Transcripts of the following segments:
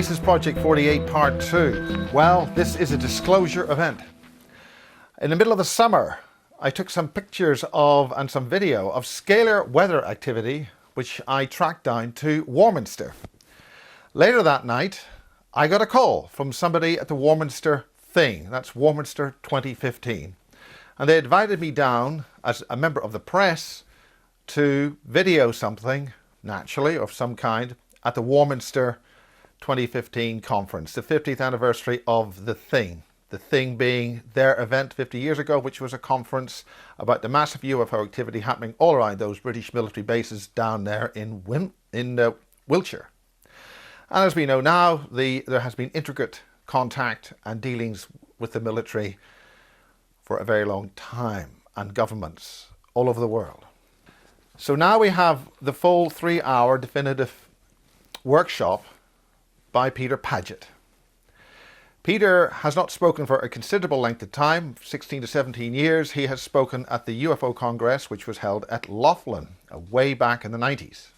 Basis Project 48 Part 2. Well, this is a disclosure event. In the middle of the summer, I took some pictures of and some video of scalar weather activity, which I tracked down to Warminster. Later that night, I got a call from somebody at the Warminster thing. That's Warminster 2015. And they invited me down as a member of the press to video something, naturally, of some kind, at the Warminster 2015 conference, the 50th anniversary of the thing. The thing being their event 50 years ago, which was a conference about the massive UFO activity happening all around those British military bases down there in Wiltshire. And as we know now, there has been intricate contact and dealings with the military for a very long time, and governments all over the world. So now we have the full 3-hour definitive workshop by Peter Paget. Peter has not spoken for a considerable length of time, 16 to 17 years. He has spoken at the UFO Congress, which was held at Longleat, way back in the 90s.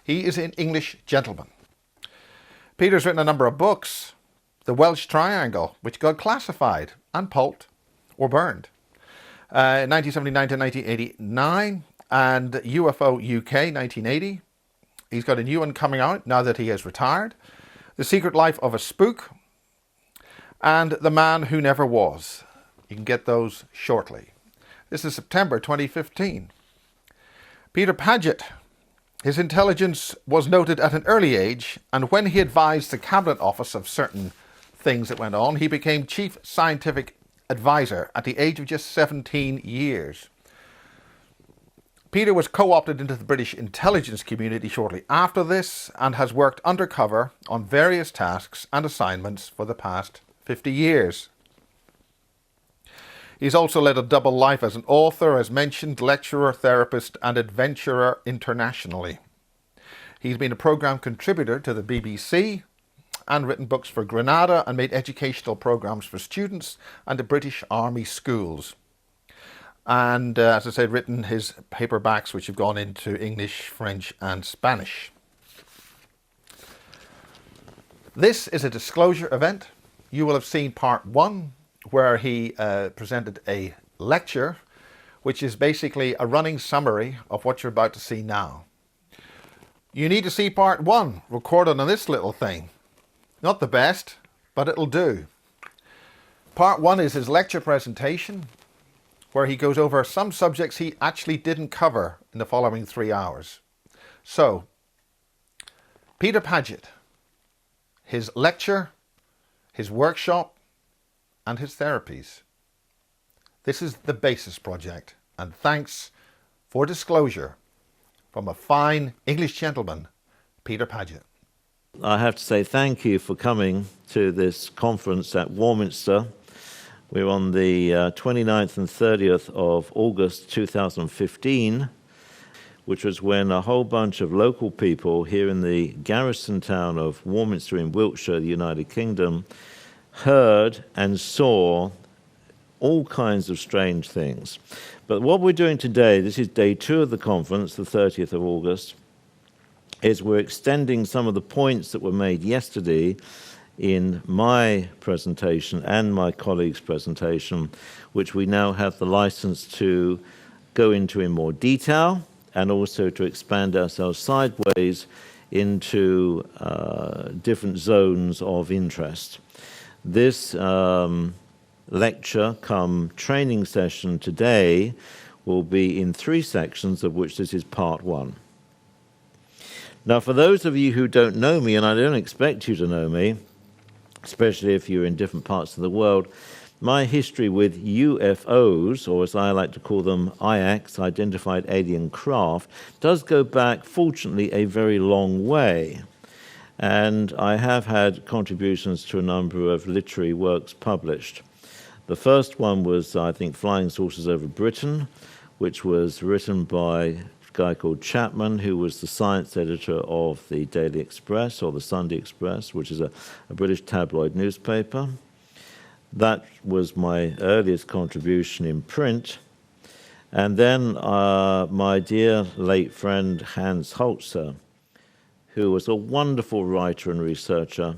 He is an English gentleman. Peter's written a number of books. The Welsh Triangle, which got classified and pulped or burned. 1979 to 1989, and UFO UK 1980. He's got a new one coming out now that he has retired. The Secret Life of a Spook and The Man Who Never Was. You can get those shortly. This is September 2015. Peter Paget. His intelligence was noted at an early age, and when he advised the Cabinet Office of certain things that went on, he became Chief Scientific Advisor at the age of just 17 years. Peter was co-opted into the British intelligence community shortly after this and has worked undercover on various tasks and assignments for the past 50 years. He's also led a double life as an author, as mentioned, lecturer, therapist and adventurer internationally. He's been a programme contributor to the BBC and written books for Grenada and made educational programmes for students and the British Army schools. And as I said, written his paperbacks, which have gone into English, French and Spanish. This is a disclosure event. You will have seen part 1, where he presented a lecture, which is basically a running summary of what you're about to see now. You need to see part 1, recorded on this little thing. Not the best, but it'll do. Part 1 is his lecture presentation, where he goes over some subjects he actually didn't cover in the following 3 hours. So, Peter Paget, his lecture, his workshop, and his therapies. This is the Basis Project, and thanks for disclosure from a fine English gentleman, Peter Paget. I have to say thank you for coming to this conference at Warminster. We're on the 29th and 30th of August 2015, which was when a whole bunch of local people here in the garrison town of Warminster in Wiltshire, the United Kingdom, heard and saw all kinds of strange things. But what we're doing today, this is day 2 of the conference, the 30th of August, is we're extending some of the points that were made yesterday in my presentation and my colleague's presentation, which we now have the license to go into in more detail and also to expand ourselves sideways into different zones of interest. This lecture come training session today will be in 3 sections, of which this is part 1. Now, for those of you who don't know me, and I don't expect you to know me, especially if you're in different parts of the world, my history with UFOs, or as I like to call them, IACs, Identified Alien Craft, does go back, fortunately, a very long way. And I have had contributions to a number of literary works published. The first one was, I think, Flying Saucers Over Britain, which was written by a guy called Chapman, who was the science editor of the Daily Express, or the Sunday Express, which is a British tabloid newspaper. That was my earliest contribution in print. And then my dear late friend Hans Holzer, who was a wonderful writer and researcher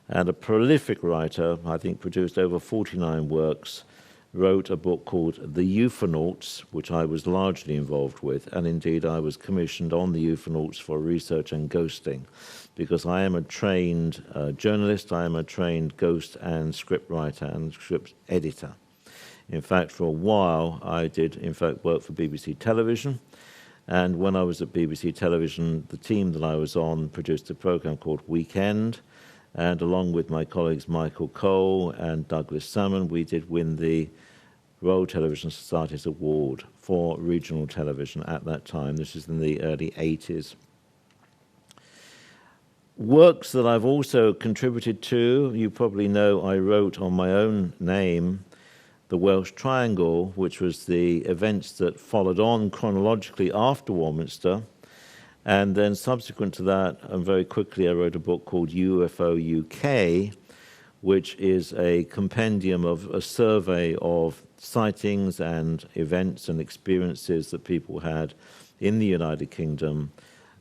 and a prolific writer, I think produced over 49 works, wrote a book called The UFOnauts, which I was largely involved with, and indeed I was commissioned on the UFOnauts for research and ghosting, because I am a trained journalist, I am a trained ghost and script writer and script editor. In fact, for a while, I did, in fact, work for BBC Television, and when I was at BBC Television, the team that I was on produced a program called Weekend, and along with my colleagues Michael Cole and Douglas Salmon, we did win the Royal Television Society's Award for regional television at that time. This is in the early 80s. Works that I've also contributed to, you probably know I wrote on my own name The Welsh Triangle, which was the events that followed on chronologically after Warminster. And then subsequent to that, and very quickly, I wrote a book called UFO UK, which is a compendium of a survey of sightings and events and experiences that people had in the United Kingdom,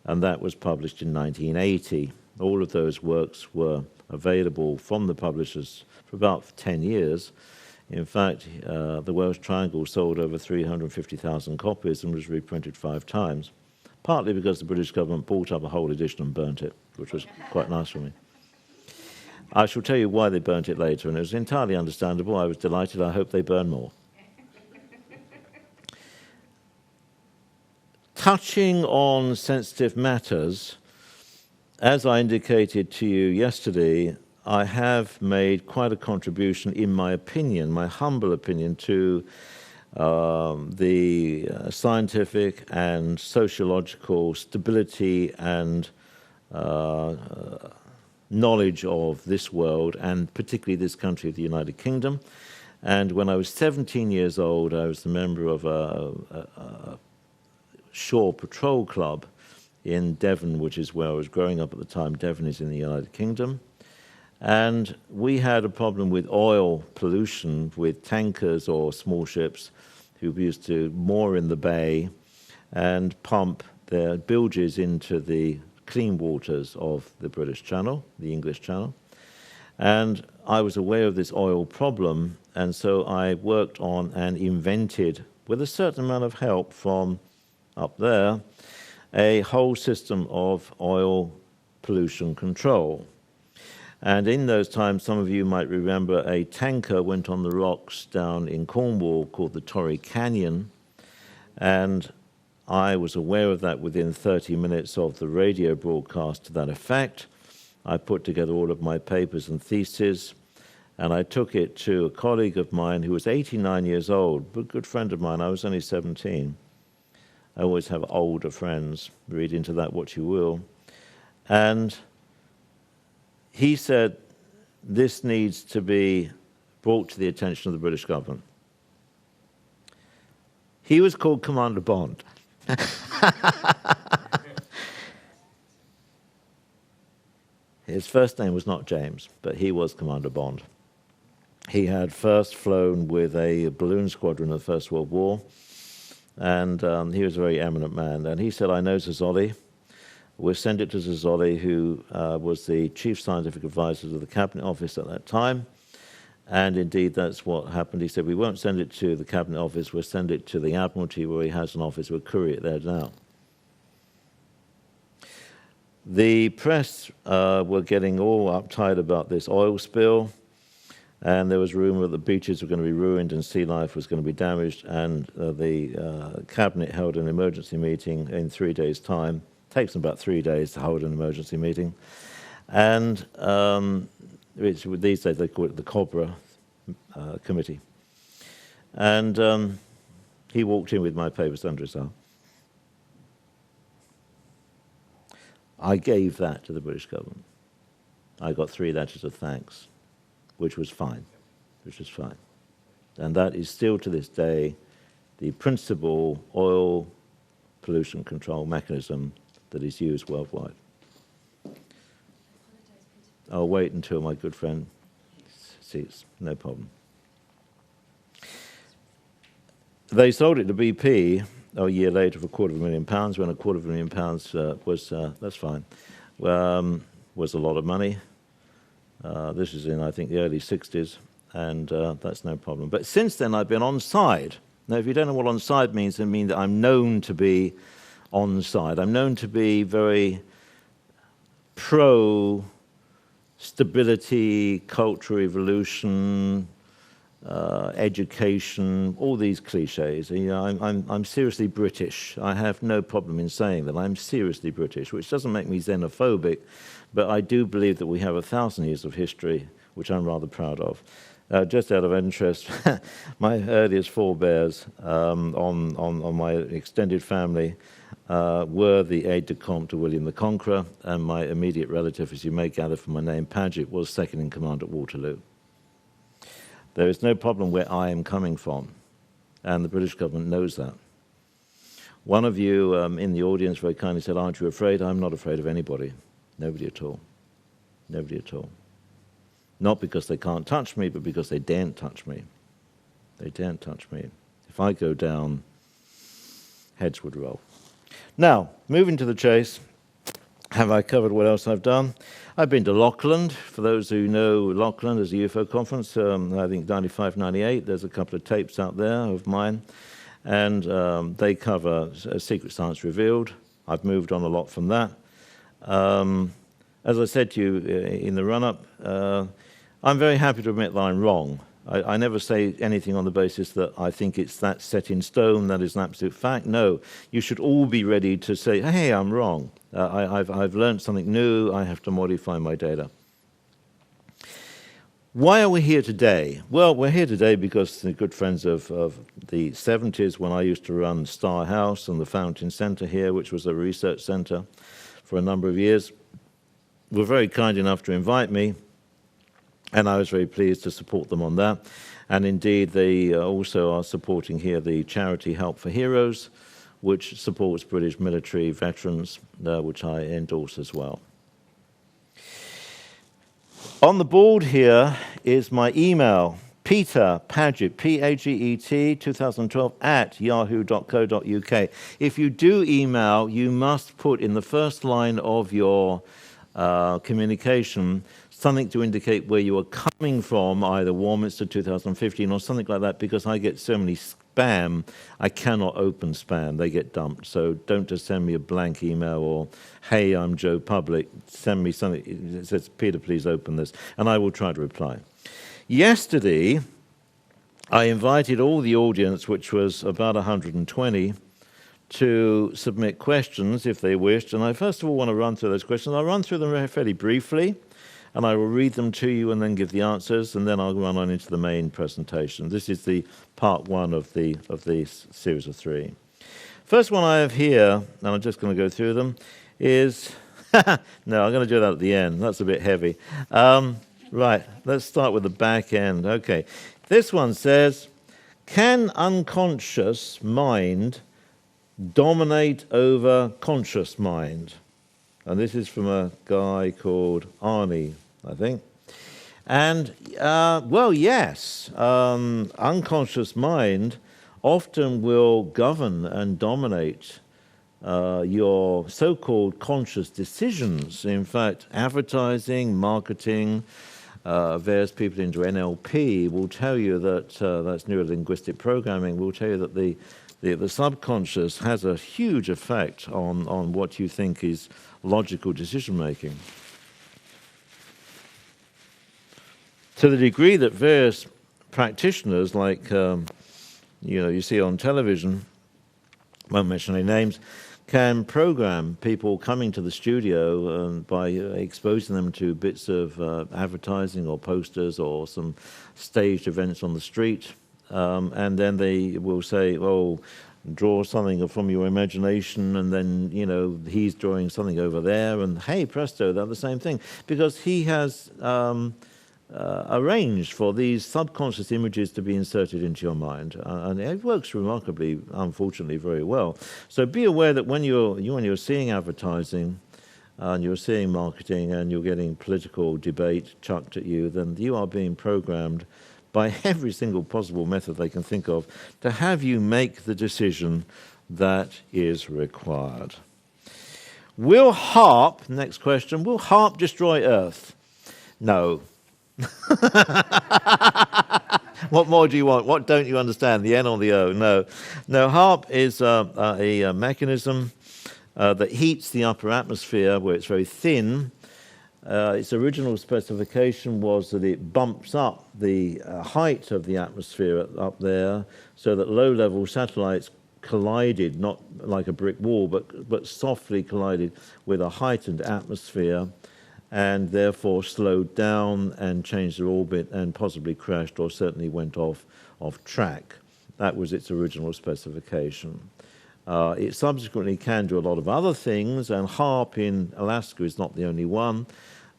and that was published in 1980. All of those works were available from the publishers for about 10 years. In fact, the Welsh Triangle sold over 350,000 copies and was reprinted 5 times. Partly because the British government bought up a whole edition and burnt it, which was quite nice for me. I shall tell you why they burnt it later, and it was entirely understandable. I was delighted. I hope they burn more. Touching on sensitive matters, as I indicated to you yesterday, I have made quite a contribution, in my opinion, my humble opinion, to the scientific and sociological stability and knowledge of this world, and particularly this country of the United Kingdom. And when I was 17 years old, I was the member of a shore patrol club in Devon, which is where I was growing up at the time. Devon is in the United Kingdom. And we had a problem with oil pollution with tankers or small ships who used to moor in the bay and pump their bilges into the clean waters of the British Channel, the English Channel. And I was aware of this oil problem, and so I worked on and invented, with a certain amount of help from up there, a whole system of oil pollution control. And in those times, some of you might remember a tanker went on the rocks down in Cornwall called the Torrey Canyon, and I was aware of that within 30 minutes of the radio broadcast to that effect. I put together all of my papers and theses, and I took it to a colleague of mine who was 89 years old, but a good friend of mine. I was only 17. I always have older friends. Read into that what you will. And he said, this needs to be brought to the attention of the British government. He was called Commander Bond. His first name was not James, but he was Commander Bond. He had first flown with a balloon squadron in the First World War, and he was a very eminent man. And he said, I know Zazoli. We'll send it to Zazoli, who was the chief scientific advisor to the Cabinet Office at that time. And indeed, that's what happened. He said, we won't send it to the Cabinet Office, we'll send it to the Admiralty, where he has an office. We'll courier it there now. The press were getting all uptight about this oil spill, and there was rumor that the beaches were going to be ruined and sea life was going to be damaged, and the Cabinet held an emergency meeting in 3 days' time. Takes them about 3 days to hold an emergency meeting. And these days they call it the Cobra Committee. And he walked in with my papers under his arm. I gave that to the British government. I got 3 letters of thanks, which was fine, And that is still to this day the principal oil pollution control mechanism that is used worldwide. I'll wait until my good friend sees, no problem. They sold it to BP a year later for £250,000, when £250,000 was, that's fine. was a lot of money. This is in, I think, the early 60s, and that's no problem. But since then, I've been on side. Now, if you don't know what on side means, it means that I'm known to be on side. I'm known to be very pro-stability, cultural evolution, education, all these cliches. You know, I'm seriously British. I have no problem in saying that I'm seriously British, which doesn't make me xenophobic, but I do believe that we have 1,000 years of history, which I'm rather proud of. Just out of interest, my earliest forebears on my extended family were the aide-de-camp to William the Conqueror, and my immediate relative, as you may gather from my name, Paget, was second in command at Waterloo. There is no problem where I am coming from, and the British government knows that. One of you in the audience very kindly said, "Aren't you afraid?" I'm not afraid of anybody. Nobody at all. Nobody at all. Not because they can't touch me, but because they daren't touch me. They daren't touch me. If I go down, heads would roll. Now, moving to the chase, have I covered what else I've done? I've been to Longleat. For those who know Longleat as a UFO conference, I think 95, 98, there's a couple of tapes out there of mine, and they cover Secret Science Revealed. I've moved on a lot from that. As I said to you in the run-up, I'm very happy to admit that I'm wrong. I never say anything on the basis that I think it's that set in stone, that is an absolute fact. No, you should all be ready to say, hey, I'm wrong. I've learned something new. I have to modify my data. Why are we here today? Well, we're here today because the good friends of the 70s, when I used to run Star House and the Fountain Center here, which was a research center for a number of years, were very kind enough to invite me, and I was very pleased to support them on that. And indeed, they also are supporting here the charity Help for Heroes, which supports British military veterans, which I endorse as well. On the board here is my email, Peter Paget, P-A-G-E-T, 2012, at yahoo.co.uk. If you do email, you must put in the first line of your communication something to indicate where you are coming from, either Warminster 2015 or something like that, because I get so many spam, I cannot open spam. They get dumped. So don't just send me a blank email or, hey, I'm Joe Public. Send me something that says, Peter, please open this, and I will try to reply. Yesterday, I invited all the audience, which was about 120, to submit questions if they wished. And I first of all want to run through those questions. I'll run through them fairly briefly, and I will read them to you and then give the answers, and then I'll run on into the main presentation. This is the part one of the series of three. First one I have here, and I'm just going to go through them, is... no, I'm going to do that at the end. That's a bit heavy. Right, let's start with the back end. Okay, this one says, can unconscious mind dominate over conscious mind? And this is from a guy called Arnie, I think. And, well, yes, unconscious mind often will govern and dominate your so-called conscious decisions. In fact, advertising, marketing, various people into NLP will tell you that, that's neuro-linguistic programming, will tell you that the subconscious has a huge effect on what you think is logical decision-making. To the degree that various practitioners, like you see on television, won't mention any names, can program people coming to the studio by exposing them to bits of advertising or posters or some staged events on the street, and then they will say, oh, draw something from your imagination, and then, he's drawing something over there, and hey, presto, they're the same thing. Because he has arranged for these subconscious images to be inserted into your mind. And it works remarkably, unfortunately, very well. So be aware that when you're seeing advertising, and you're seeing marketing, and you're getting political debate chucked at you, then you are being programmed by every single possible method they can think of to have you make the decision that is required. Will HARP, next question, will HARP destroy Earth? No. What more do you want? What don't you understand? The N or the O? No. No, HARP is a mechanism that heats the upper atmosphere where it's very thin. Its original specification was that it bumps up the height of the atmosphere up there so that low-level satellites collided, not like a brick wall, but softly collided with a heightened atmosphere, and therefore slowed down and changed their orbit and possibly crashed or certainly went off track. That was its original specification. It subsequently can do a lot of other things, and HARP in Alaska is not the only one.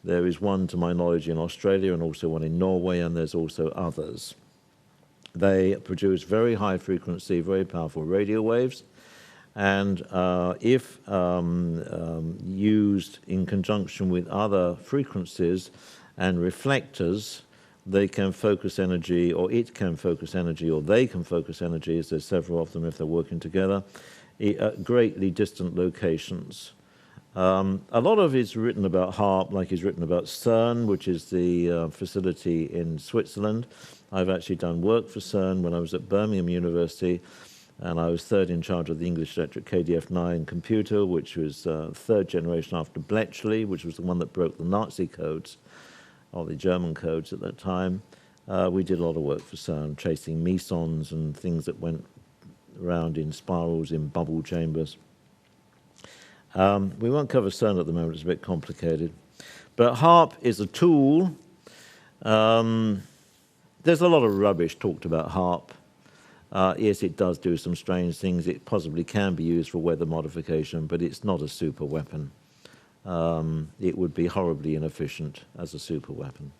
There is one, to my knowledge, in Australia and also one in Norway, and there's also others. They produce very high frequency, very powerful radio waves, and if used in conjunction with other frequencies and reflectors, they can focus energy, or it can focus energy, or they can focus energy, as there's several of them if they're working together, at greatly distant locations. A lot of it's written about HARP, like it's written about CERN, which is the facility in Switzerland. I've actually done work for CERN when I was at Birmingham University, and I was third in charge of the English Electric KDF-9 computer, which was third generation after Bletchley, which was the one that broke the Nazi codes, or the German codes at that time. We did a lot of work for CERN, tracing mesons and things that went around in spirals in bubble chambers. We won't cover CERN at the moment, it's a bit complicated. But HARP is a tool. There's a lot of rubbish talked about HARP. Yes, it does do some strange things. It possibly can be used for weather modification, but it's not a super weapon. It would be horribly inefficient as a super weapon.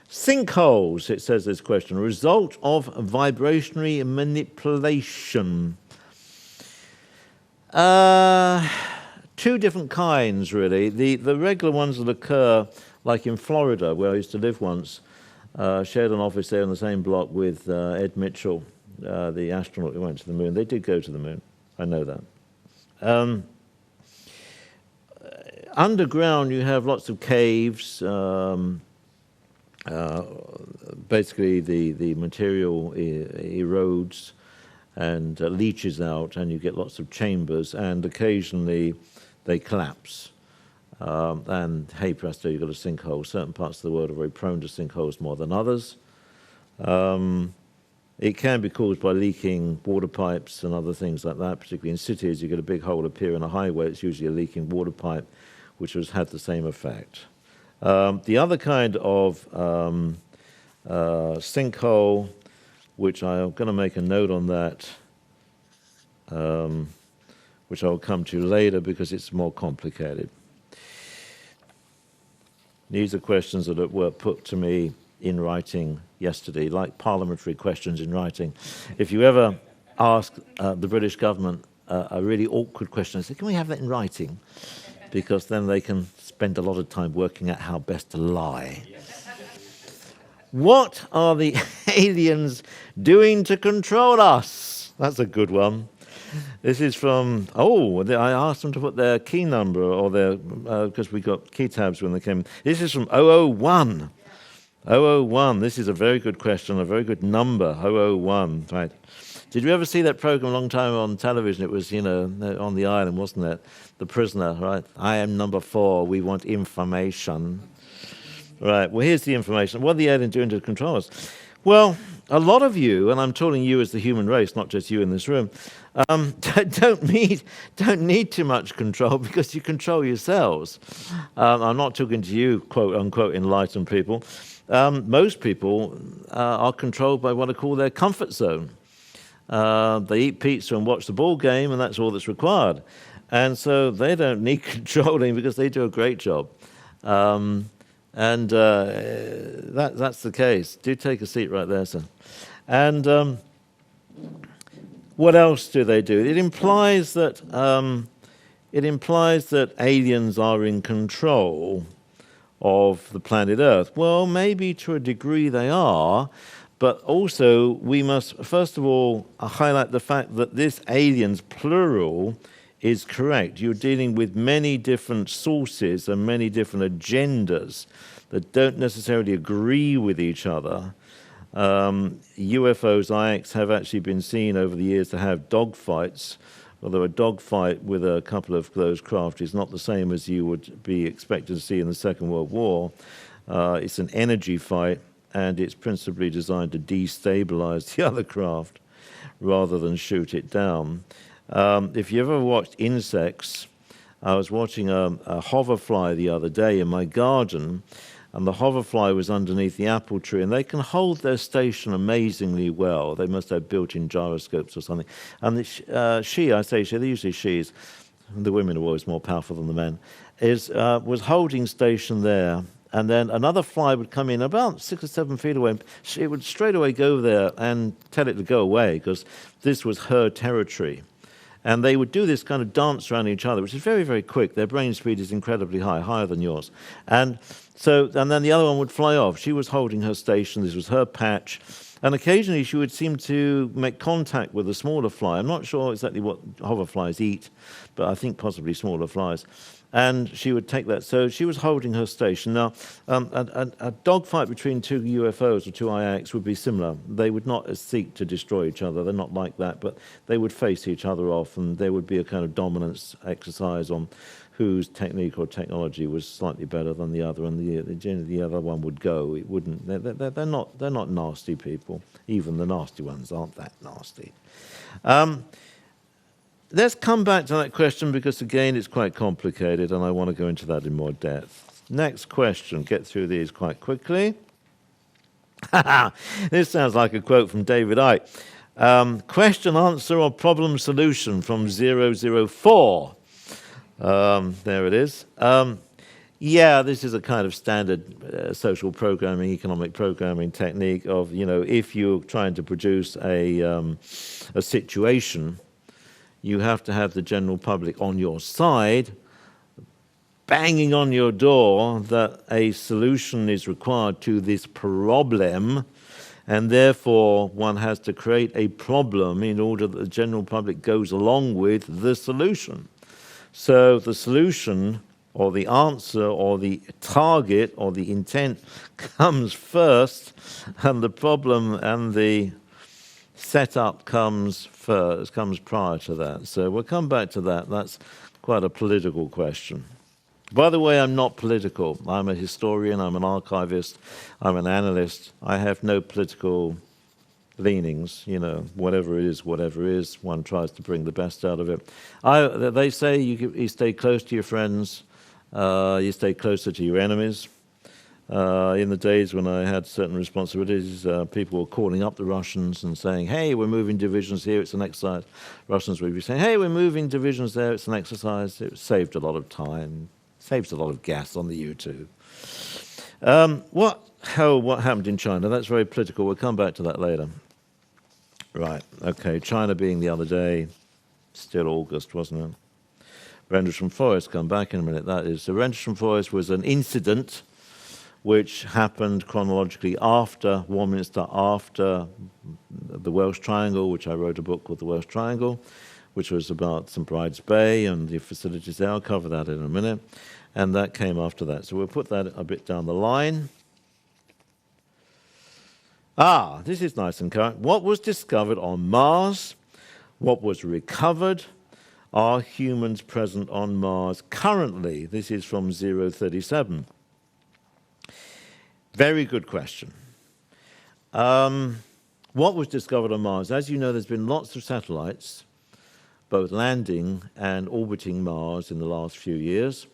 Sinkholes, it says this question, result of vibrationary manipulation. Two different kinds, really. The regular ones that occur, like in Florida, where I used to live once, shared an office there in the same block with Ed Mitchell, the astronaut who went to the moon. They did go to the moon, I know that. Underground, you have lots of caves. Basically, the material erodes and leaches out, and you get lots of chambers, and occasionally they collapse. And hey presto, you've got a sinkhole. Certain parts of the world are very prone to sinkholes more than others. It can be caused by leaking water pipes and other things like that. Particularly in cities, you get a big hole appear in a highway, it's usually a leaking water pipe, which has had the same effect. The other kind of sinkhole, which I'm going to make a note on that, which I'll come to later because it's more complicated. These are questions that were put to me in writing yesterday, like parliamentary questions in writing. If you ever ask the British government a really awkward question, I say, can we have that in writing? Because then they can spend a lot of time working out how best to lie. What are the aliens doing to control us? That's a good one. This is from, I asked them to put their key number or their, because we got key tabs when they came. This is from 001. 001. This is a very good question, a very good number, 001. Right. Did you ever see that program a long time on television? It was, on the island, wasn't it? The prisoner, right? I am number 4. We want information. Right. Well, here's the information. What are the aliens doing to control us? Well, a lot of you, and I'm telling you as the human race, not just you in this room, don't need too much control because you control yourselves. I'm not talking to you, quote unquote, enlightened people. Most people are controlled by what I call their comfort zone. They eat pizza and watch the ball game, and that's all that's required. And so they don't need controlling because they do a great job. That's the case. Do take a seat right there, sir. And what else do they do? It implies that aliens are in control of the planet Earth. Well, maybe to a degree they are, but also we must first of all highlight the fact that this aliens, plural, is correct. You're dealing with many different sources and many different agendas that don't necessarily agree with each other. UFOs, IX, have actually been seen over the years to have dogfights, although a dogfight with a couple of those craft is not the same as you would be expected to see in the Second World War. It's an energy fight, and it's principally designed to destabilize the other craft rather than shoot it down. If you ever watched insects, I was watching a hoverfly the other day in my garden, and the hoverfly was underneath the apple tree, and they can hold their station amazingly well. They must have built-in gyroscopes or something. And I say she, they're usually she's, the women are always more powerful than the men, was holding station there. And then another fly would come in about 6 or 7 feet away. It would straight away go there and tell it to go away, because this was her territory. And they would do this kind of dance around each other, which is very, very quick. Their brain speed is incredibly high, higher than yours. And then the other one would fly off. She was holding her station. This was her patch. And occasionally she would seem to make contact with a smaller fly. I'm not sure exactly what hoverflies eat, but I think possibly smaller flies. And she would take that. So she was holding her station. Now, a dogfight between two UFOs or two IX would be similar. They would not seek to destroy each other. They're not like that. But they would face each other off, and there would be a kind of dominance exercise on whose technique or technology was slightly better than the other, and the other one would go. It wouldn't. They're not nasty people. Even the nasty ones aren't that nasty. Let's come back to that question, because, again, it's quite complicated, and I want to go into that in more depth. Next question. Get through these quite quickly. This sounds like a quote from David Icke. Question, answer, or problem solution from 004. There it is. Yeah, this is a kind of standard social programming, economic programming technique of, if you're trying to produce a situation, you have to have the general public on your side, banging on your door that a solution is required to this problem, and therefore one has to create a problem in order that the general public goes along with the solution. So the solution or the answer or the target or the intent comes first, and the problem and the setup comes prior to that. So we'll come back to that. That's quite a political question. By the way, I'm not political. I'm a historian, I'm an archivist, I'm an analyst. I have no political leanings, whatever it is, one tries to bring the best out of it. They say you stay close to your friends, you stay closer to your enemies. In the days when I had certain responsibilities, people were calling up the Russians and saying, hey, we're moving divisions here, it's an exercise. Russians would be saying, hey, we're moving divisions there, it's an exercise. It saved a lot of time, saves a lot of gas on the U2. What happened in China? That's very political. We'll come back to that later. Right, okay, China being the other day, still August, wasn't it? Rendlesham Forest, come back in a minute. That is, the Rendlesham Forest was an incident which happened chronologically after Warminster, after the Welsh Triangle, which I wrote a book called The Welsh Triangle, which was about St. Bride's Bay and the facilities there. I'll cover that in a minute. And that came after that. So we'll put that a bit down the line. This is nice and current. What was discovered on Mars? What was recovered? Are humans present on Mars currently? This is from 037. Very good question. What was discovered on Mars? As you know, there's been lots of satellites, both landing and orbiting Mars in the last few years.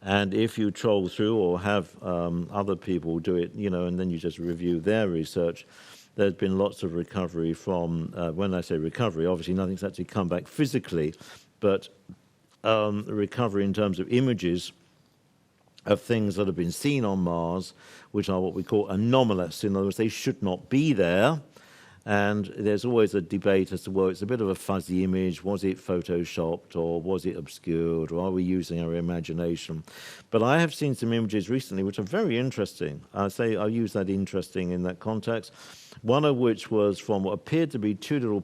And if you troll through or have other people do it, and then you just review their research, there's been lots of recovery from, when I say recovery, obviously nothing's actually come back physically, but recovery in terms of images of things that have been seen on Mars, which are what we call anomalous. In other words, they should not be there, And there's always a debate as to, well, it's a bit of a fuzzy image. Was it photoshopped, or was it obscured, or are we using our imagination? But I have seen some images recently which are very interesting. I use that interesting in that context. One of which was from what appeared to be two little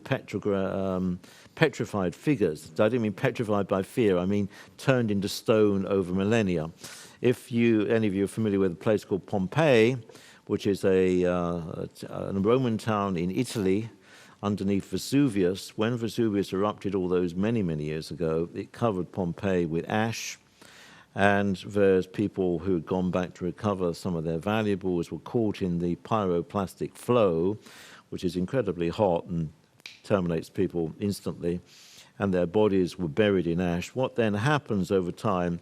petrified figures. I didn't mean petrified by fear, I mean turned into stone over millennia. If any of you are familiar with a place called Pompeii, which is a Roman town in Italy underneath Vesuvius. When Vesuvius erupted all those many, many years ago, it covered Pompeii with ash, and there's people who had gone back to recover some of their valuables were caught in the pyroclastic flow, which is incredibly hot and terminates people instantly, and their bodies were buried in ash. What then happens over time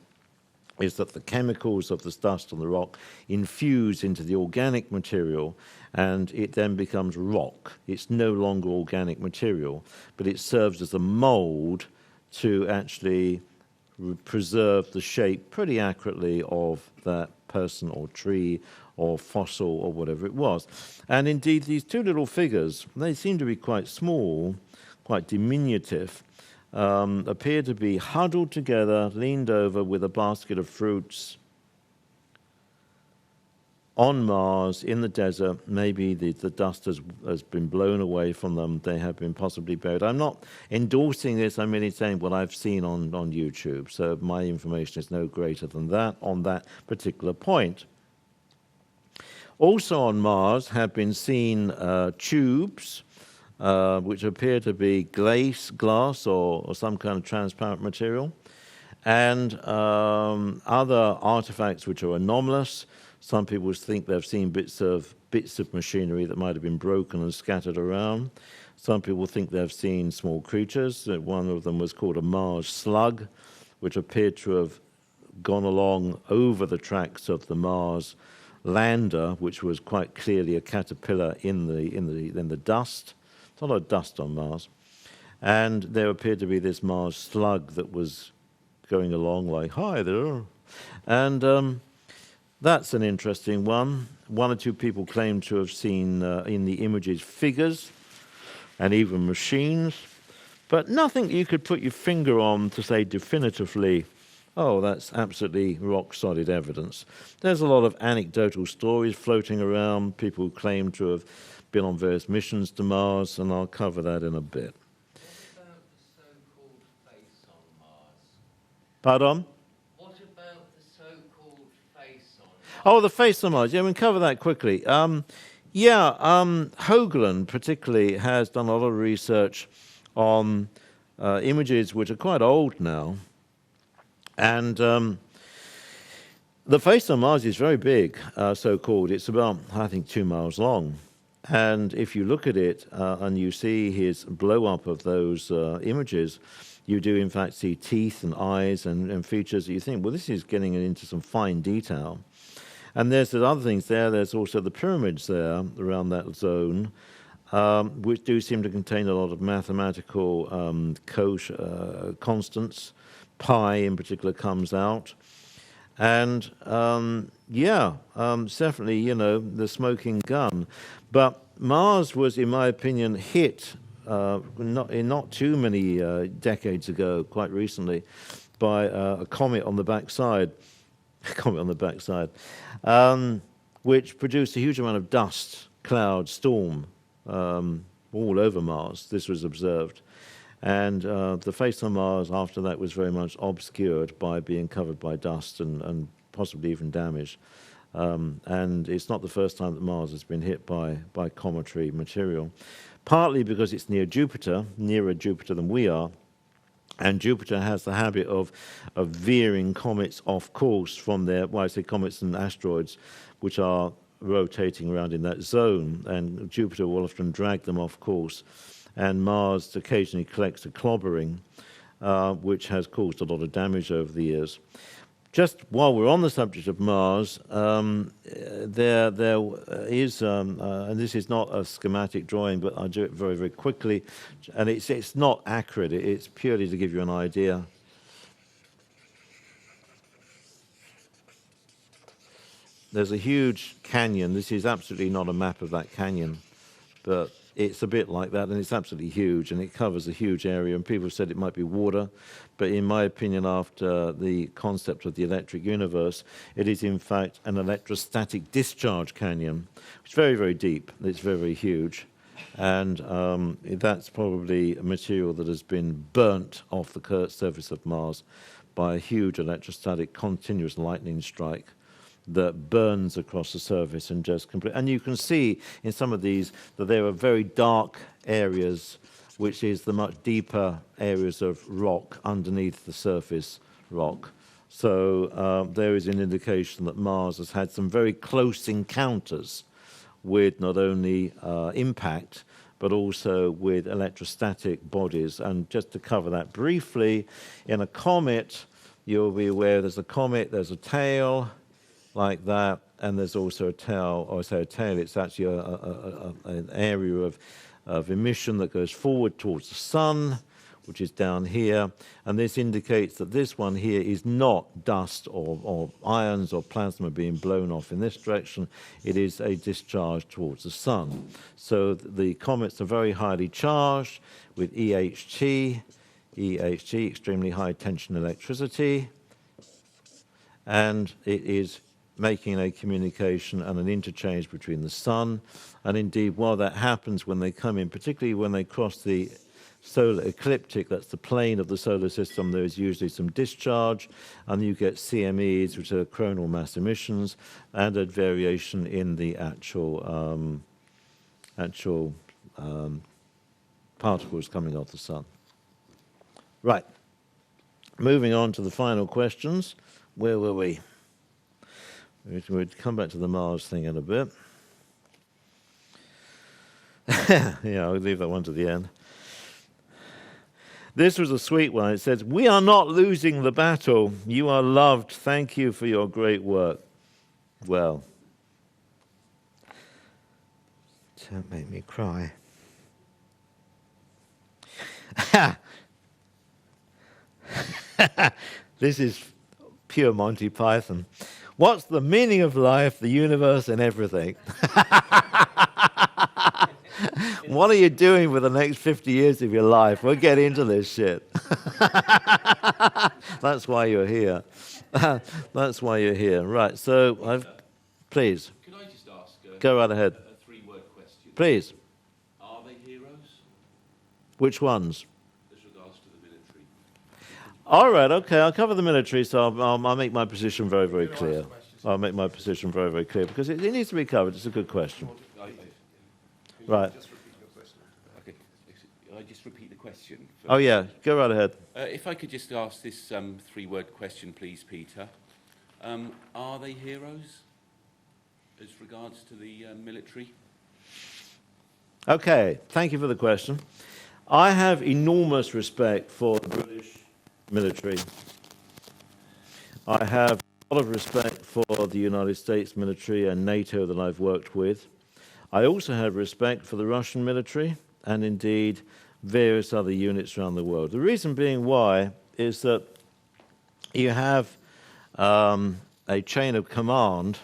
is that the chemicals of the dust on the rock infuse into the organic material, and it then becomes rock. It's no longer organic material, but it serves as a mold to actually preserve the shape pretty accurately of that person or tree or fossil or whatever it was. And indeed, these two little figures, they seem to be quite small, quite diminutive, appear to be huddled together, leaned over with a basket of fruits on Mars in the desert. Maybe the dust has been blown away from them. They have been possibly buried. I'm not endorsing this. I'm merely saying what I've seen on YouTube. So my information is no greater than that on that particular point. Also on Mars have been seen tubes which appear to be glass or some kind of transparent material, and other artifacts which are anomalous. Some people think they've seen bits of machinery that might have been broken and scattered around. Some people think they've seen small creatures. One of them was called a Mars slug, which appeared to have gone along over the tracks of the Mars lander, which was quite clearly a caterpillar in the dust. There's a lot of dust on Mars. And there appeared to be this Mars slug that was going along like, hi there. And that's an interesting one. One or two people claim to have seen in the images figures and even machines, but nothing you could put your finger on to say definitively, oh, that's absolutely rock-solid evidence. There's a lot of anecdotal stories floating around, people who claim to have been on various missions to Mars, and I'll cover that in a bit. What about the so-called face on Mars? Pardon? What about the so-called face on Mars? Oh, the face on Mars. Yeah, we can cover that quickly. Hoagland particularly has done a lot of research on images which are quite old now. And the face on Mars is very big, so-called. It's about, I think, 2 miles long. And if you look at it and you see his blow-up of those images, you do, in fact, see teeth and eyes and features that you think, well, this is getting into some fine detail. And there's the other things there. There's also the pyramids there around that zone, which do seem to contain a lot of mathematical constants. Pi, in particular, comes out. And, definitely, the smoking gun. But Mars was, in my opinion, hit not too many decades ago, quite recently, by a comet on the backside. Which produced a huge amount of dust, cloud, storm all over Mars. This was observed. And the face on Mars after that was very much obscured by being covered by dust and possibly even damaged. And it's not the first time that Mars has been hit by cometary material, partly because it's nearer Jupiter than we are. And Jupiter has the habit of veering comets off course from their, well, I say comets and asteroids, which are rotating around in that zone. And Jupiter will often drag them off course. And Mars occasionally collects a clobbering, which has caused a lot of damage over the years. Just while we're on the subject of Mars, there is, and this is not a schematic drawing, but I'll do it very, very quickly, and it's not accurate, it's purely to give you an idea. There's a huge canyon. This is absolutely not a map of that canyon, but it's a bit like that, and it's absolutely huge, and it covers a huge area, and people said it might be water, but in my opinion, after the concept of the electric universe, it is in fact an electrostatic discharge canyon. It's very, very deep. It's very, very huge, and that's probably a material that has been burnt off the surface of Mars by a huge electrostatic continuous lightning strike that burns across the surface and just complete. And you can see in some of these that there are very dark areas, which is the much deeper areas of rock underneath the surface rock. So there is an indication that Mars has had some very close encounters with not only impact, but also with electrostatic bodies. And just to cover that briefly, in a comet, you'll be aware there's a comet, there's a tail, like that, and there's also a tail, or I say a tail, it's actually an area of emission that goes forward towards the sun, which is down here, and this indicates that this one here is not dust or ions or plasma being blown off in this direction, it is a discharge towards the sun. So the comets are very highly charged with EHT, extremely high tension electricity, and it is making a communication and an interchange between the sun. And indeed, while that happens when they come in, particularly when they cross the solar ecliptic, that's the plane of the solar system, there is usually some discharge, and you get CMEs, which are coronal mass emissions, and a variation in the actual particles coming off the sun. Right. Moving on to the final questions. Where were we? We'll come back to the Mars thing in a bit. Yeah, I'll leave that one to the end. This was a sweet one. It says, "We are not losing the battle. You are loved. Thank you for your great work." Well, don't make me cry. This is pure Monty Python. What's the meaning of life, the universe, and everything? What are you doing with the next 50 years of your life? We'll get into this shit. That's why you're here. That's why you're here. Right, so please. Can I just ask go right ahead. a three-word question? Please. Are they heroes Which ones? as regards to the military? All right, okay, I'll cover the military, so I'll make my position very, very clear. I'll make my position very, very clear, because it needs to be covered. It's a good question. Right. Just repeat your question. Okay. I just repeat the question? Oh, yeah, go right ahead. If I could just ask this three-word question, please, Peter. Are they heroes as regards to the military? Okay, thank you for the question. I have enormous respect for the British military. I have a lot of respect for the United States military and NATO that I've worked with. I also have respect for the Russian military and indeed various other units around the world. The reason being why is that you have a chain of command.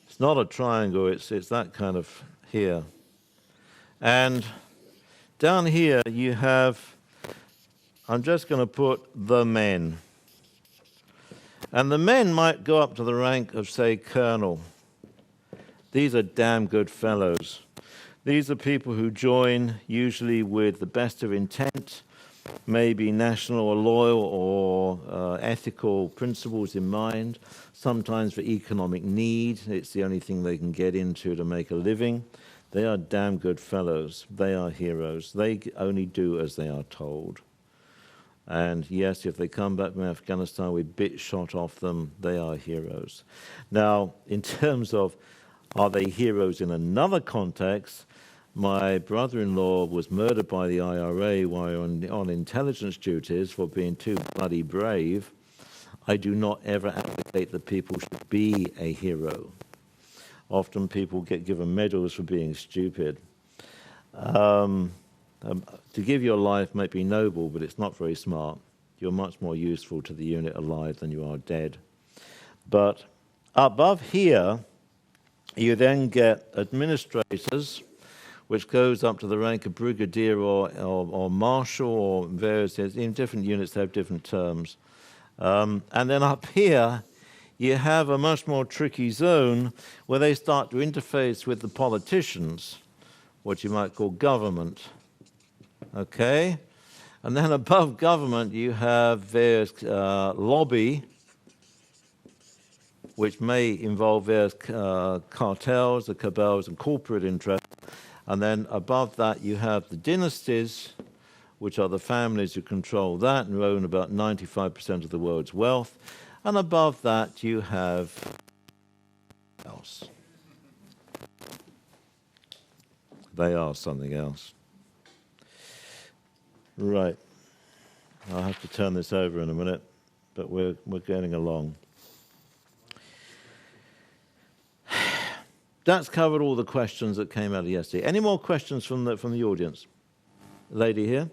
It's not a triangle, it's that kind of here. And down here you have, I'm just going to put the men. And the men might go up to the rank of, say, colonel. These are damn good fellows. These are people who join usually with the best of intent, maybe national or loyal or ethical principles in mind, sometimes for economic need. It's the only thing they can get into to make a living. They are damn good fellows. They are heroes. They only do as they are told. And yes, if they come back from Afghanistan with bits shot off them, they are heroes. Now, in terms of are they heroes in another context, my brother-in-law was murdered by the IRA while on intelligence duties for being too bloody brave. I do not ever advocate that people should be a hero. Often people get given medals for being stupid. To give your life might be noble, but it's not very smart. You're much more useful to the unit alive than you are dead. But above here, you then get administrators which goes up to the rank of brigadier or marshal, or various, in different units they have different terms. And then up here, you have a much more tricky zone where they start to interface with the politicians, what you might call government. Okay? And then above government, you have various lobby, which may involve various cartels, the cabals, and corporate interests. And then above that, you have the dynasties, which are the families who control that and who own about 95% of the world's wealth. And above that, you have else. They are something else. Right. I'll have to turn this over in a minute, but we're getting along. That's covered all the questions that came out of yesterday. Any more questions from the audience? Lady here.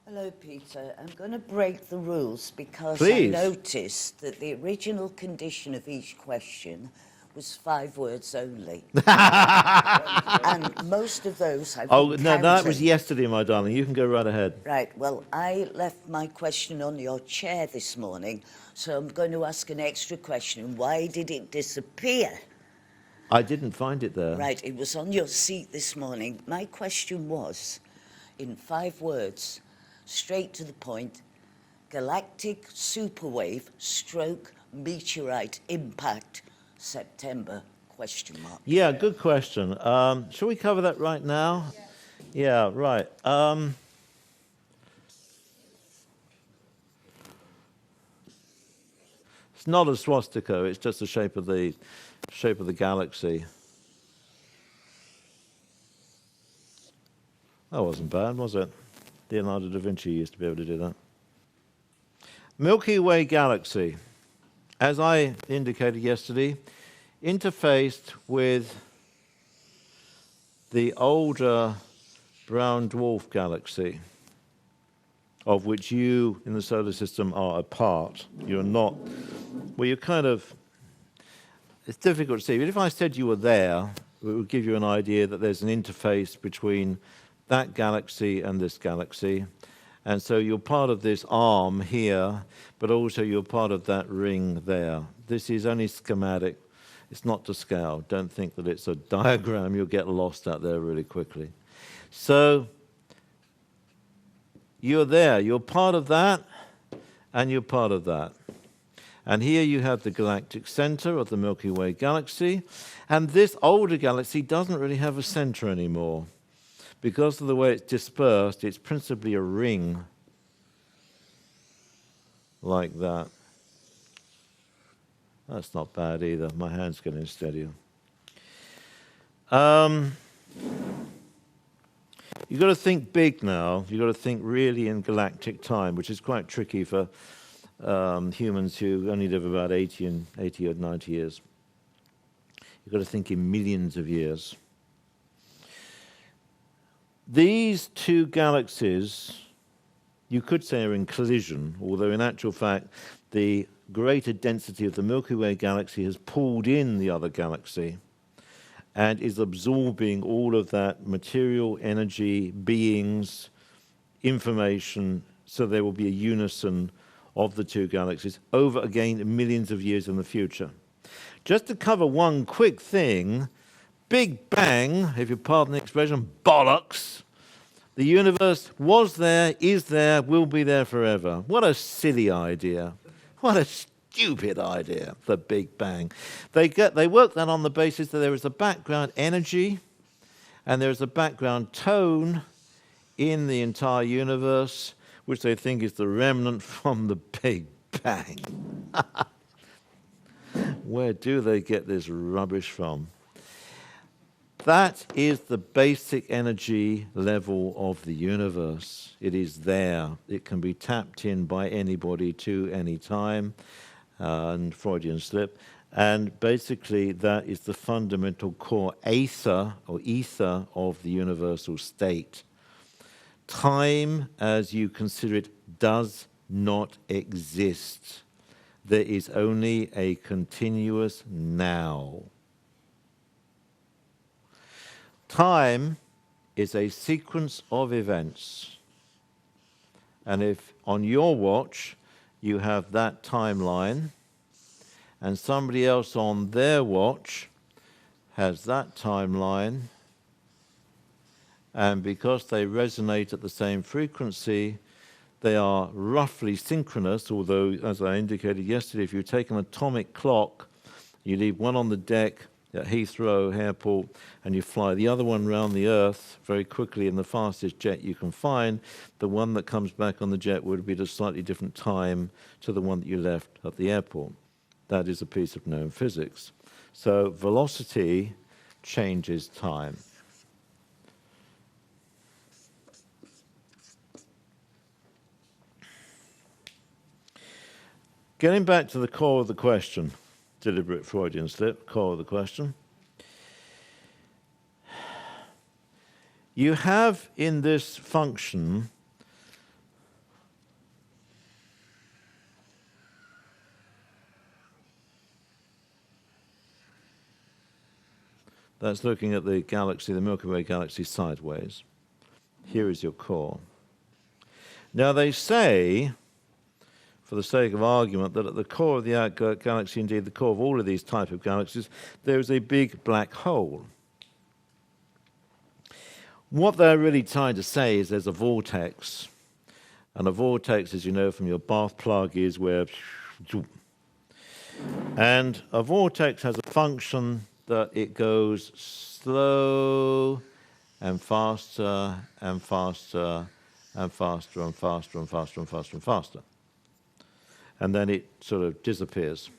Hello, Peter. I'm going to break the rules because Please. I noticed that the original condition of each question was 5 words only. And most of those I've Oh, been no, that was counting. yesterday, my darling. You can go right ahead. Right, well, I left my question on your chair this morning, so I'm going to ask an extra question. Why did it disappear? I didn't find it there. Right, it was on your seat this morning. My question was, in 5 words, straight to the point, galactic superwave stroke meteorite impact, September, question mark. Yeah, good question. Shall we cover that right now? Yeah, right. It's not a swastika. It's just the shape of the galaxy. That wasn't bad, was it? Leonardo da Vinci used to be able to do that. Milky Way galaxy, as I indicated yesterday, interfaced with the older brown dwarf galaxy, of which you in the solar system are a part. You're not, well, you're kind of, it's difficult to see, but if I said you were there, it would give you an idea that there's an interface between that galaxy and this galaxy. And so you're part of this arm here, but also you're part of that ring there. This is only schematic. It's not to scale. Don't think that it's a diagram. You'll get lost out there really quickly. So you're there. You're part of that, and you're part of that. And here you have the galactic center of the Milky Way galaxy. And this older galaxy doesn't really have a center anymore. Because of the way it's dispersed, it's principally a ring like that. That's not bad either. My hand's getting steadier. You've got to think big now. You've got to think really in galactic time, which is quite tricky for humans who only live about 80 or 90 years. You've got to think in millions of years. These two galaxies, you could say, are in collision, although in actual fact, the greater density of the Milky Way galaxy has pulled in the other galaxy and is absorbing all of that material, energy, beings, information, so there will be a unison of the two galaxies over, again, millions of years in the future. Just to cover one quick thing, Big Bang, if you pardon the expression, bollocks. The universe was there, is there, will be there forever. What a silly idea. What a stupid idea, the Big Bang. They work that on the basis that there is a background energy and there is a background tone in the entire universe, which they think is the remnant from the Big Bang. Where do they get this rubbish from? That is the basic energy level of the universe. It is there. It can be tapped in by anybody to any time, and Freudian slip. And basically, that is the fundamental core ether of the universal state. Time, as you consider it, does not exist. There is only a continuous now. Time is a sequence of events. And if on your watch you have that timeline, and somebody else on their watch has that timeline, and because they resonate at the same frequency, they are roughly synchronous, although, as I indicated yesterday, if you take an atomic clock, you leave one on the deck at Heathrow Airport, and you fly the other one around the Earth very quickly in the fastest jet you can find, the one that comes back on the jet would be at a slightly different time to the one that you left at the airport. That is a piece of known physics. So velocity changes time. Getting back to the core of the question, deliberate Freudian slip, core of the question. You have in this function that's looking at the galaxy, the Milky Way galaxy, sideways. Here is your core. Now they say, for the sake of argument, that at the core of the galaxy, indeed the core of all of these type of galaxies, there is a big black hole. What they're really trying to say is there's a vortex. And a vortex, as you know from your bath plug, is where... And a vortex has a function that it goes slow and faster and faster and faster and faster and faster and faster and faster. And then it sort of disappears.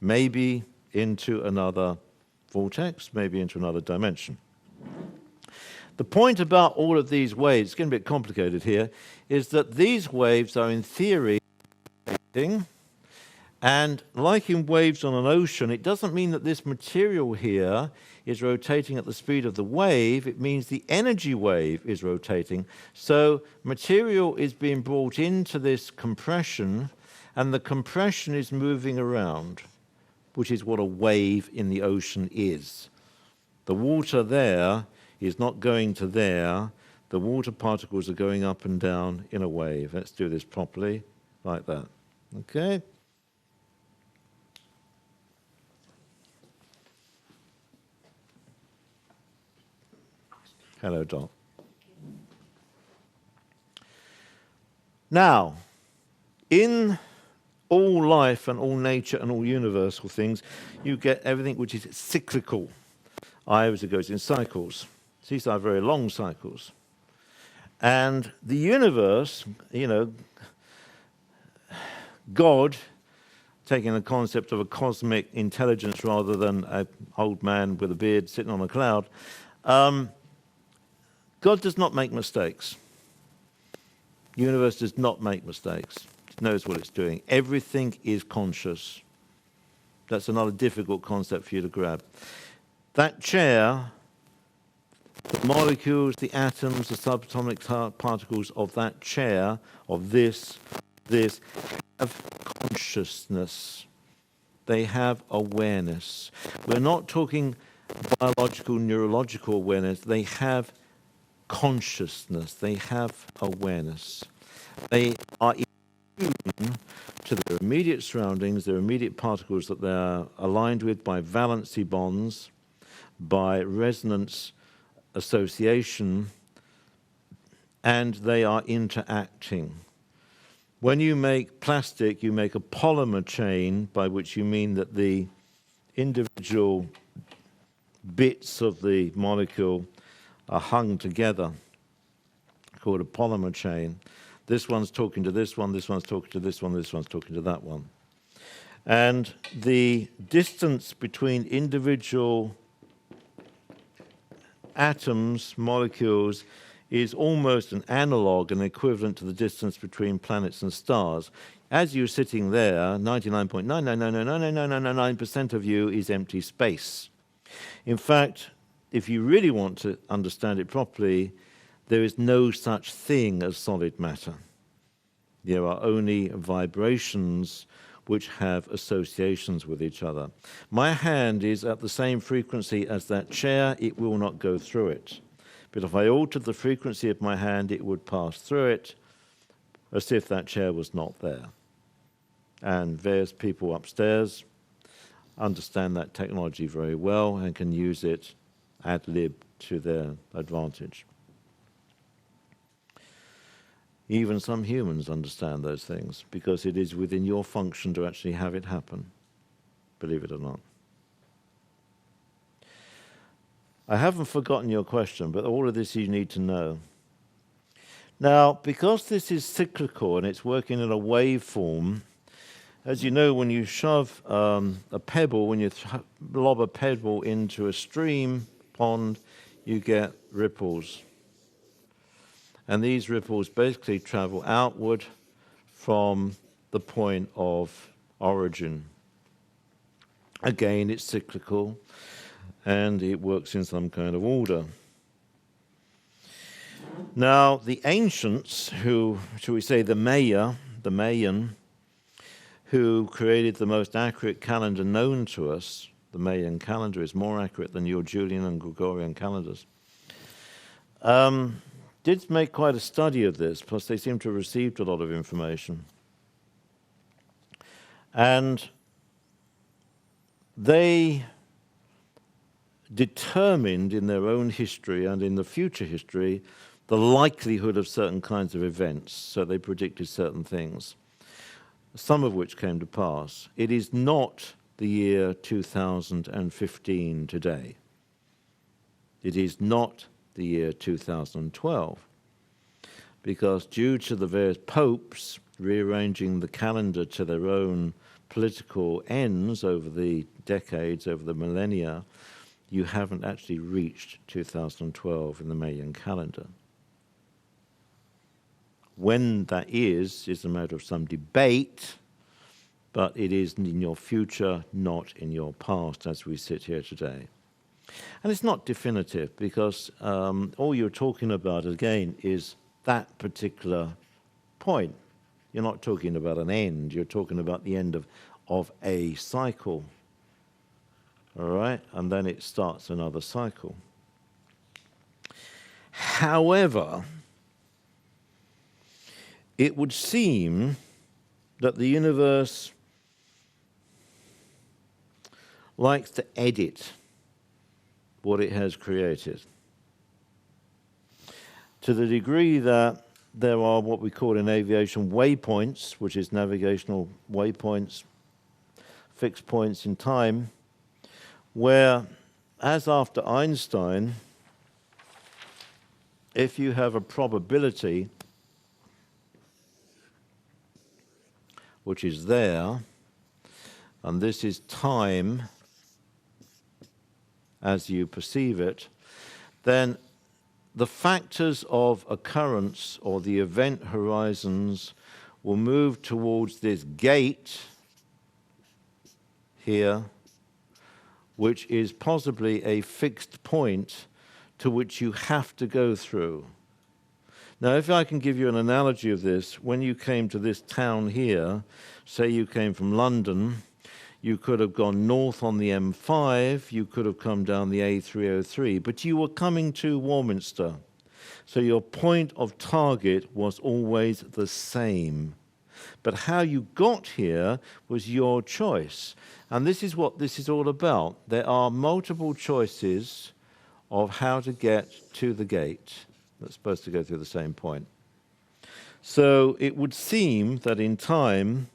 Maybe into another vortex, maybe into another dimension. The point about all of these waves, it's getting a bit complicated here, is that these waves are in theory rotating, and like in waves on an ocean, it doesn't mean that this material here is rotating at the speed of the wave, it means the energy wave is rotating. So material is being brought into this compression, and the compression is moving around, which is what a wave in the ocean is. The water there is not going to there, the water particles are going up and down in a wave. Let's do this properly, like that. Okay? Hello, Doc. Now, in all life and all nature and all universal things, you get everything which is cyclical. It goes in cycles. These are very long cycles. And the universe, you know, God, taking the concept of a cosmic intelligence rather than an old man with a beard sitting on a cloud, God does not make mistakes. The universe does not make mistakes. It knows what it's doing. Everything is conscious. That's another difficult concept for you to grab. That chair, the molecules, the atoms, the subatomic particles of that chair, of this, have consciousness. They have awareness. We're not talking biological, neurological awareness. They have consciousness. They have awareness. They are in tune to their immediate surroundings, their immediate particles that they're aligned with by valency bonds, by resonance association, and they are interacting. When you make plastic, you make a polymer chain, by which you mean that the individual bits of the molecule are hung together, called a polymer chain. This one's talking to this one, this one's talking to this one, this one's talking to that one. And the distance between individual atoms, molecules, is almost an analog, an equivalent to the distance between planets and stars. As you're sitting there, 99.9999999% of you is empty space. In fact, if you really want to understand it properly, there is no such thing as solid matter. There are only vibrations which have associations with each other. My hand is at the same frequency as that chair. It will not go through it. But if I altered the frequency of my hand, it would pass through it as if that chair was not there. And various people upstairs understand that technology very well and can use it ad lib to their advantage. Even some humans understand those things because it is within your function to actually have it happen, believe it or not. I haven't forgotten your question, but all of this you need to know. Now, because this is cyclical and it's working in a waveform, as you know, when you shove a pebble, when you lob a pebble into a stream, pond, you get ripples. And these ripples basically travel outward from the point of origin. Again, it's cyclical, and it works in some kind of order. Now, the ancients, who, shall we say, the Mayan, who created the most accurate calendar known to us, the Mayan calendar is more accurate than your Julian and Gregorian calendars, did make quite a study of this, plus they seem to have received a lot of information. And they determined in their own history and in the future history the likelihood of certain kinds of events. So they predicted certain things, some of which came to pass. It is not the year 2015 today. It is not the year 2012, because due to the various popes rearranging the calendar to their own political ends over the decades, over the millennia, you haven't actually reached 2012 in the Mayan calendar. When that is a matter of some debate, but it is in your future, not in your past, as we sit here today. And it's not definitive, because all you're talking about, again, is that particular point. You're not talking about an end. You're talking about the end of a cycle. All right? And then it starts another cycle. However, it would seem that the universe likes to edit what it has created, to the degree that there are what we call in aviation waypoints, which is navigational waypoints, fixed points in time, where, as after Einstein, if you have a probability which is there, and this is time as you perceive it, then the factors of occurrence or the event horizons will move towards this gate here, which is possibly a fixed point to which you have to go through. Now, if I can give you an analogy of this, when you came to this town here, say you came from London, you could have gone north on the M5, you could have come down the A303, but you were coming to Warminster. So your point of target was always the same. But how you got here was your choice. And this is what this is all about. There are multiple choices of how to get to the gate that's supposed to go through the same point. So it would seem that in time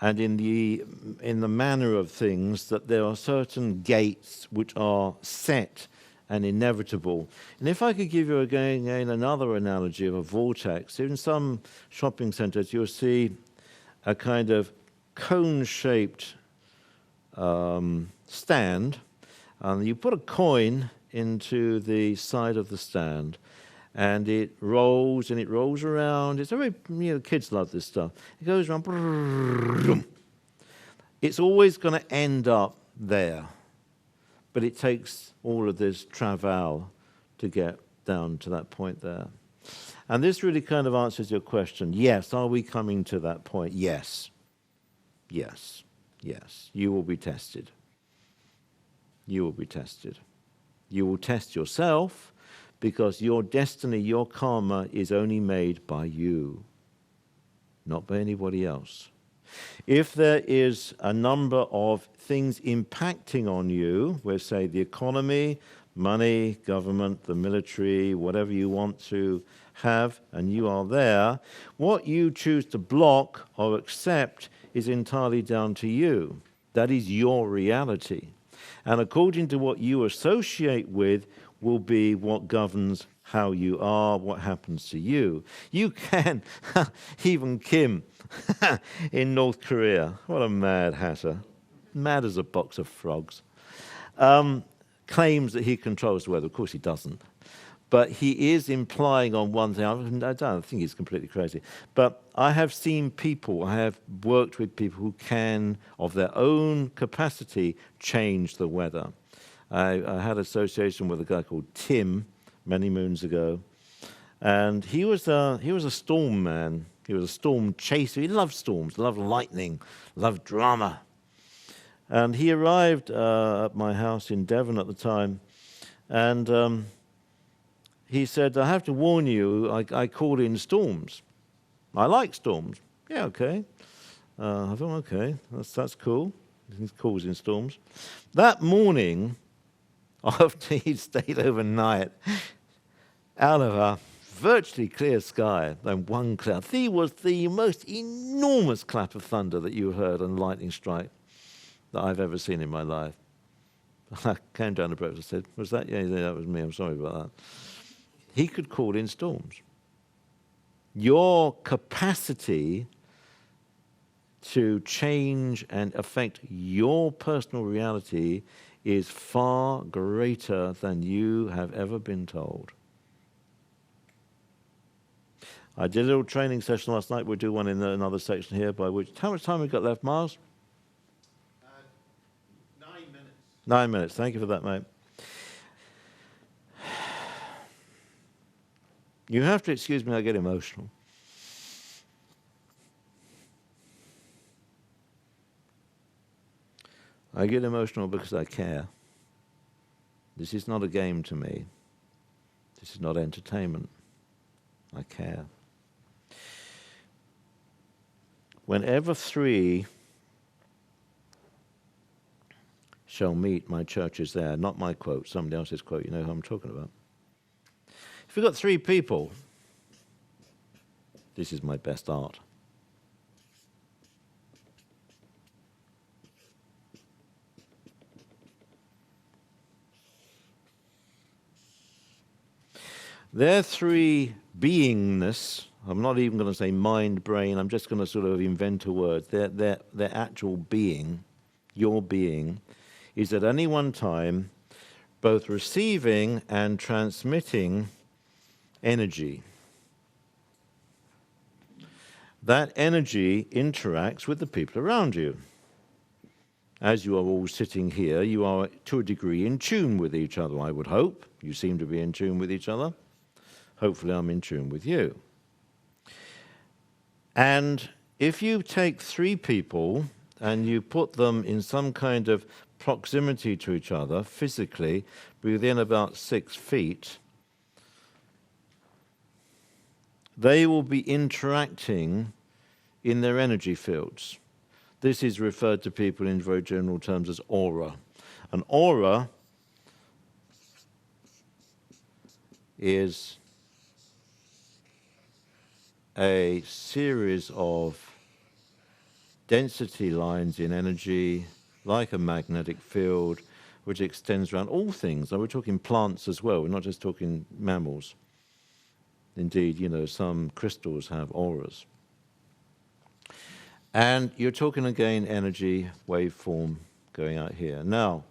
and in the manner of things, that there are certain gates which are set and inevitable. And if I could give you again another analogy of a vortex, in some shopping centres you'll see a kind of cone-shaped stand, and you put a coin into the side of the stand, and it rolls and it rolls around. It's very, kids love this stuff. It goes around. It's always going to end up there, but it takes all of this travail to get down to that point there. And this really kind of answers your question. Yes, are we coming to that point? Yes. Yes. Yes. You will be tested. You will be tested. You will test yourself, because your destiny, your karma, is only made by you, not by anybody else. If there is a number of things impacting on you, where say the economy, money, government, the military, whatever you want to have, and you are there, what you choose to block or accept is entirely down to you. That is your reality. And according to what you associate with will be what governs how you are, what happens to you. You can, even Kim in North Korea, what a mad hatter, mad as a box of frogs, claims that he controls the weather. Of course he doesn't. But he is implying on one thing, I don't think he's completely crazy, but I have seen people, I have worked with people who can, of their own capacity, change the weather. I had association with a guy called Tim many moons ago, and he was a storm man. He was a storm chaser. He loved storms, loved lightning, loved drama. And he arrived at my house in Devon at the time, and he said, I have to warn you, I call in storms. I like storms. Yeah, okay. I thought, okay, that's cool. He calls in storms. That morning, after he'd stayed overnight, out of a virtually clear sky, then one cloud, there was the most enormous clap of thunder that you heard and lightning strike that I've ever seen in my life. I came down to breakfast and said, was that? Yeah, that was me. I'm sorry about that. He could call in storms. Your capacity to change and affect your personal reality is far greater than you have ever been told. I did a little training session last night. We'll do one in another section here. How much time have we got left, Miles? 9 minutes. 9 minutes. Thank you for that, mate. You have to excuse me, I get emotional. I get emotional because I care. This is not a game to me. This is not entertainment. I care. Whenever three shall meet, my church is there. Not my quote, somebody else's quote. You know who I'm talking about. If you've got three people, this is my best art. Their three beingness, I'm not even going to say mind, brain, I'm just going to sort of invent a word. Their actual being, your being, is at any one time both receiving and transmitting energy. That energy interacts with the people around you. As you are all sitting here, you are to a degree in tune with each other, I would hope. You seem to be in tune with each other. Hopefully I'm in tune with you. And if you take three people and you put them in some kind of proximity to each other, physically, within about 6 feet, they will be interacting in their energy fields. This is referred to people in very general terms as aura. An aura is a series of density lines in energy, like a magnetic field, which extends around all things. Now, we're talking plants as well. We're not just talking mammals. Indeed, you know, some crystals have auras. And you're talking again energy waveform going out here. Now,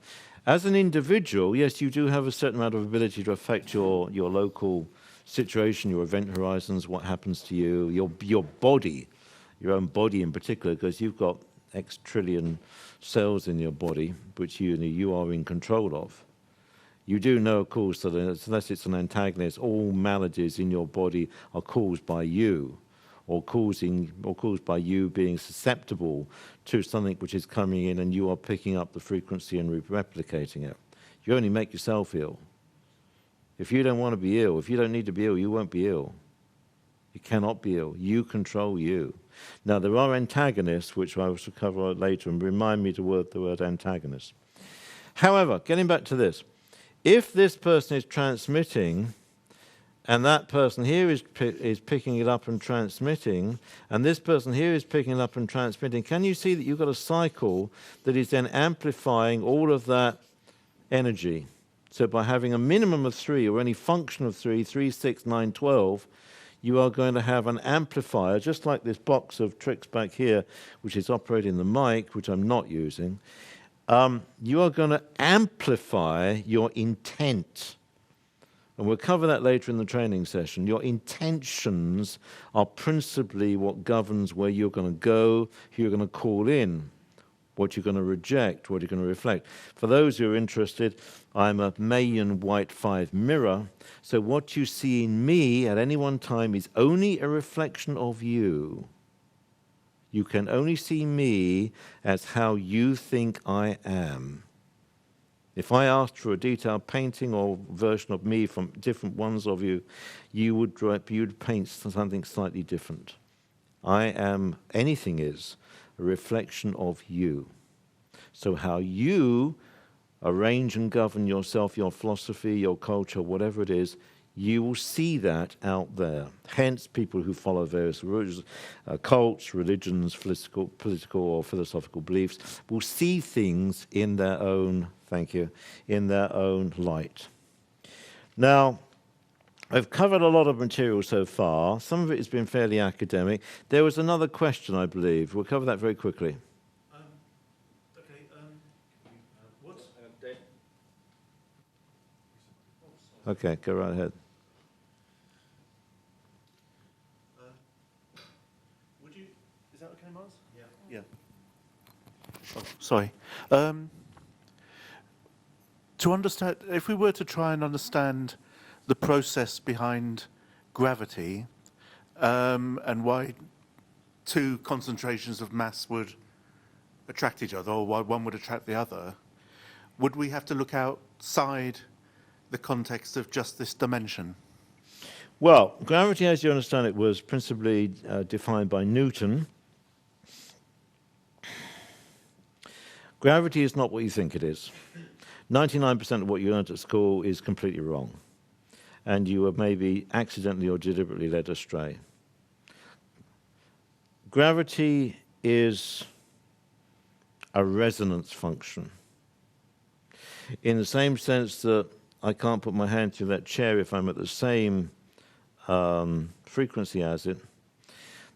as an individual, yes, you do have a certain amount of ability to affect your local situation, your event horizons, what happens to you, your body, your own body in particular, because you've got X trillion cells in your body, which you are in control of. You do know, of course, that unless it's an antagonist, all maladies in your body are caused by you, or caused by you being susceptible to something which is coming in and you are picking up the frequency and replicating it. You only make yourself ill. If you don't want to be ill, if you don't need to be ill, you won't be ill. You cannot be ill. You control you. Now, there are antagonists, which I will cover later, and remind me to the word antagonist. However, getting back to this, if this person is transmitting, and that person here is picking it up and transmitting, and this person here is picking it up and transmitting, can you see that you've got a cycle that is then amplifying all of that energy? So by having a minimum of 3, or any function of 3, 3, 6, 9, 12, you are going to have an amplifier, just like this box of tricks back here, which is operating the mic, which I'm not using. You are going to amplify your intent. And we'll cover that later in the training session. Your intentions are principally what governs where you're going to go, who you're going to call in, what you're going to reject, what you're going to reflect. For those who are interested, I'm a Mayan White 5 mirror. So what you see in me at any one time is only a reflection of you. You can only see me as how you think I am. If I asked for a detailed painting or version of me from different ones of you, you'd paint something slightly different. Anything is a reflection of you. So how you arrange and govern yourself, your philosophy, your culture, whatever it is, you will see that out there. Hence, people who follow various cults, religions, political or philosophical beliefs will see things in their own, in their own light. Now, I've covered a lot of material so far. Some of it has been fairly academic. There was another question, I believe. We'll cover that very quickly. Okay, go right ahead. Is that okay, Mars? Yeah. Oh, sorry. To understand, if we were to try and understand the process behind gravity, and why 2 concentrations of mass would attract each other, or why one would attract the other, would we have to look outside the context of just this dimension? Well, gravity, as you understand it, was principally defined by Newton. Gravity is not what you think it is. 99% of what you learned at school is completely wrong, and you were maybe accidentally or deliberately led astray. Gravity is a resonance function, in the same sense that I can't put my hand through that chair if I'm at the same frequency as it.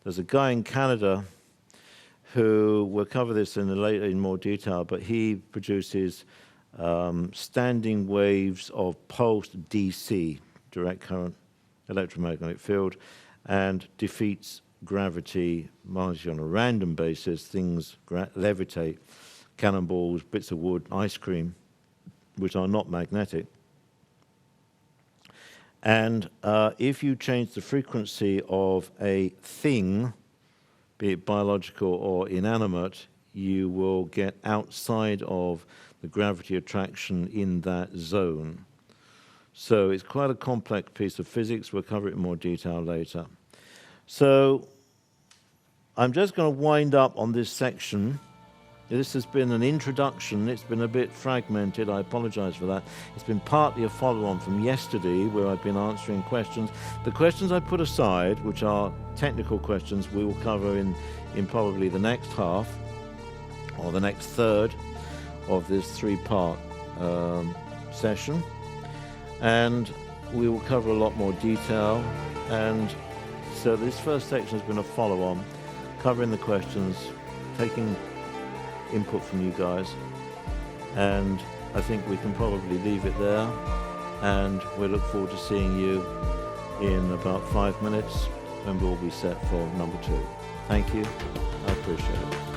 There's a guy in Canada who, we'll cover this in more detail, but he produces standing waves of pulsed DC, direct current, electromagnetic field, and defeats gravity largely on a random basis. Things levitate, cannonballs, bits of wood, ice cream, which are not magnetic. And if you change the frequency of a thing, be it biological or inanimate, you will get outside of the gravity attraction in that zone. So it's quite a complex piece of physics. We'll cover it in more detail later. So I'm just going to wind up on this section. This has been an introduction. It's been a bit fragmented. I apologize for that. It's been partly a follow-on from yesterday, where I've been answering questions. The questions I put aside, which are technical questions, we will cover in probably the next half or the next third of this 3-part session. And we will cover a lot more detail. And so this first section has been a follow-on, covering the questions, taking input from you guys, and I think we can probably leave it there, and we look forward to seeing you in about 5 minutes when we'll be set for number 2. Thank you. I appreciate it.